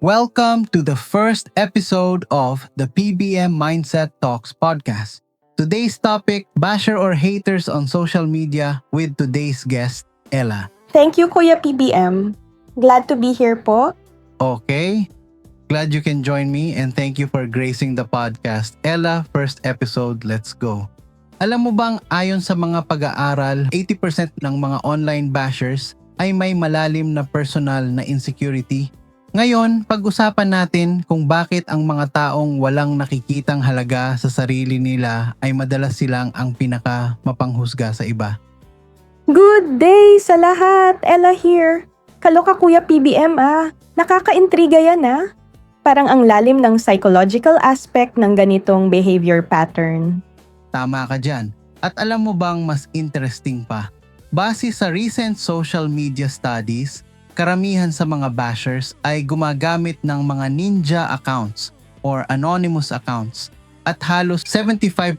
Welcome to the first episode of the PBM Mindset Talks podcast. Today's topic, basher or haters on social media with today's guest, Ella. Thank you, Kuya PBM. Glad to be here po. Okay, glad you can join me and thank you for gracing the podcast. Ella, first episode, let's go. Alam mo bang ayon sa mga pag-aaral, 80% ng mga online bashers ay may malalim na personal na insecurity. Ngayon, pag-usapan natin kung bakit ang mga taong walang nakikitang halaga sa sarili nila ay madalas silang ang pinaka-mapanghusga sa iba. Good day sa lahat! Ella here. Kaloka Kuya PBM Nakaka-intriga yan Parang ang lalim ng psychological aspect ng ganitong behavior pattern. Tama ka dyan. At alam mo bang mas interesting pa? Base sa recent social media studies, karamihan sa mga bashers ay gumagamit ng mga ninja accounts or anonymous accounts at halos 75%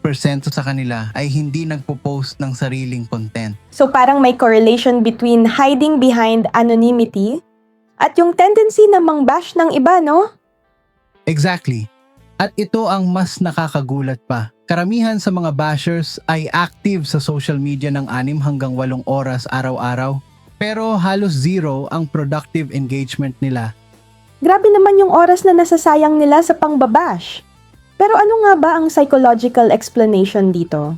sa kanila ay hindi nagpo-post ng sariling content. So parang may correlation between hiding behind anonymity at yung tendency na mang-bash ng iba, no? Exactly. At ito ang mas nakakagulat pa. Karamihan sa mga bashers ay active sa social media ng 6 hanggang 8 oras araw-araw. Pero halos zero ang productive engagement nila. Grabe naman yung oras na nasasayang nila sa pangbabash. Pero ano nga ba ang psychological explanation dito?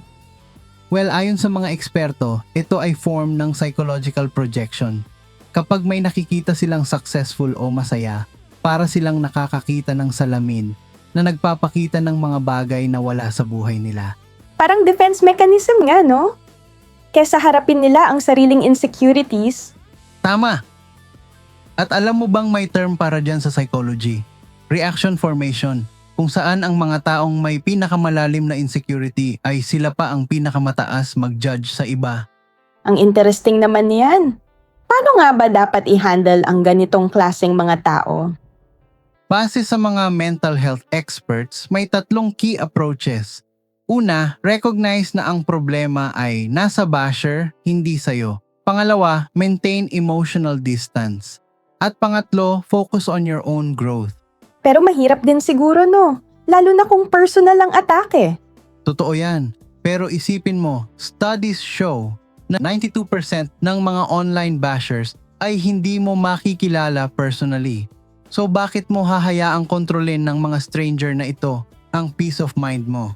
Well, ayon sa mga eksperto, ito ay form ng psychological projection. Kapag may nakikita silang successful o masaya, para silang nakakakita ng salamin na nagpapakita ng mga bagay na wala sa buhay nila. Parang defense mechanism nga, no? Kesa harapin nila ang sariling insecurities. Tama! At alam mo bang may term para dyan sa psychology? Reaction formation, kung saan ang mga taong may pinakamalalim na insecurity ay sila pa ang pinakamataas mag-judge sa iba. Ang interesting naman niyan. Paano nga ba dapat i-handle ang ganitong klaseng mga tao? Base sa mga mental health experts, may 3 key approaches. Una, recognize na ang problema ay nasa basher, hindi sa'yo. Pangalawa, maintain emotional distance. At pangatlo, focus on your own growth. Pero mahirap din siguro, no? Lalo na kung personal ang atake. Totoo yan. Pero isipin mo, studies show na 92% ng mga online bashers ay hindi mo makikilala personally. So bakit mo hahayaang kontrolin ng mga stranger na ito ang peace of mind mo?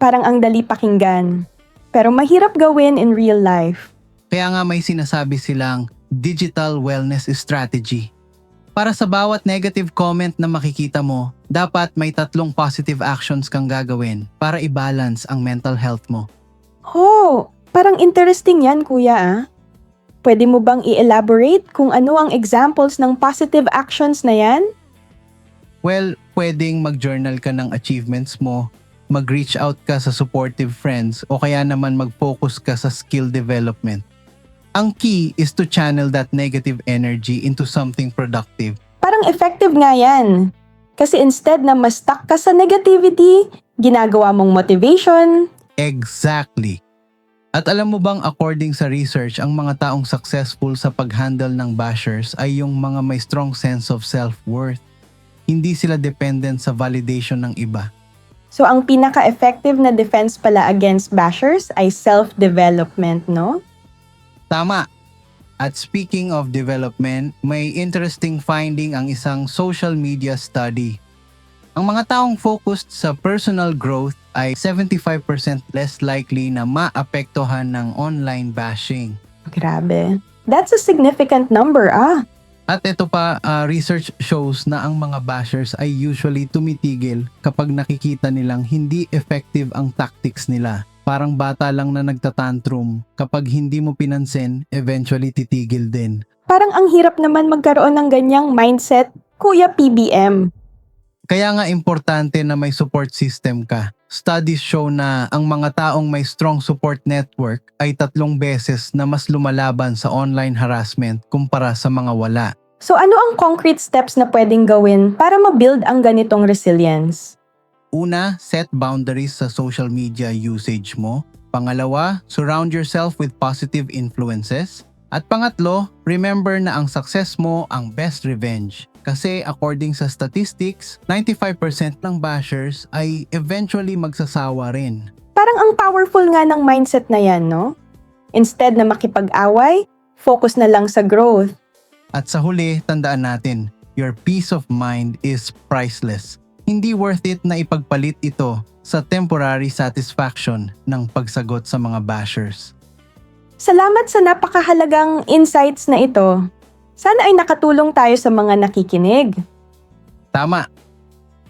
Parang ang dali pakinggan. Pero mahirap gawin in real life. Kaya nga may sinasabi silang digital wellness strategy. Para sa bawat negative comment na makikita mo, dapat may 3 positive actions kang gagawin para i-balance ang mental health mo. Oh, parang interesting yan, kuya Pwede mo bang i-elaborate kung ano ang examples ng positive actions na yan? Well, pwedeng mag-journal ka ng achievements mo, mag-reach out ka sa supportive friends o kaya naman mag-focus ka sa skill development. Ang key is to channel that negative energy into something productive. Parang effective nga yan. Kasi instead na ma-stuck ka sa negativity, ginagawa mong motivation. Exactly. At alam mo bang according sa research, ang mga taong successful sa pag-handle ng bashers ay yung mga may strong sense of self-worth. Hindi sila dependent sa validation ng iba. So ang pinaka-effective na defense pala against bashers ay self-development, no? Tama. At speaking of development, may interesting finding ang isang social media study. Ang mga taong focused sa personal growth ay 75% less likely na maapektuhan ng online bashing. Grabe. That's a significant number, At ito pa, research shows na ang mga bashers ay usually tumitigil kapag nakikita nilang hindi effective ang tactics nila. Parang bata lang na nagtatantrum. Kapag hindi mo pinansin, eventually titigil din. Parang ang hirap naman magkaroon ng ganyang mindset, Kuya PBM. Kaya nga importante na may support system ka. Studies show na ang mga taong may strong support network ay 3 beses na mas lumalaban sa online harassment kumpara sa mga wala. So ano ang concrete steps na pwedeng gawin para ma-build ang ganitong resilience? Una, set boundaries sa social media usage mo. Pangalawa, surround yourself with positive influences. At pangatlo, remember na ang success mo ang best revenge. Kasi according sa statistics, 95% ng bashers ay eventually magsasawa rin. Parang ang powerful nga ng mindset na yan, no? Instead na makipag-away, focus na lang sa growth. At sa huli, tandaan natin, your peace of mind is priceless. Hindi worth it na ipagpalit ito sa temporary satisfaction ng pagsagot sa mga bashers. Salamat sa napakahalagang insights na ito. Sana ay nakatulong tayo sa mga nakikinig. Tama.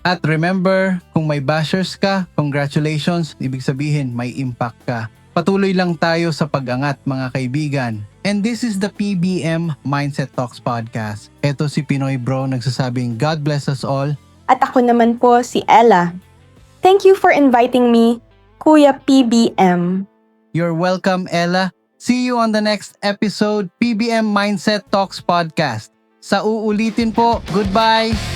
At remember, kung may bashers ka, congratulations, ibig sabihin may impact ka. Patuloy lang tayo sa pag-angat mga kaibigan. And this is the PBM Mindset Talks Podcast. Ito si Pinoy Bro nagsasabing God bless us all. At ako naman po si Ella. Thank you for inviting me, Kuya PBM. You're welcome, Ella. See you on the next episode, PBM Mindset Talks Podcast. Sa uulitin po, goodbye!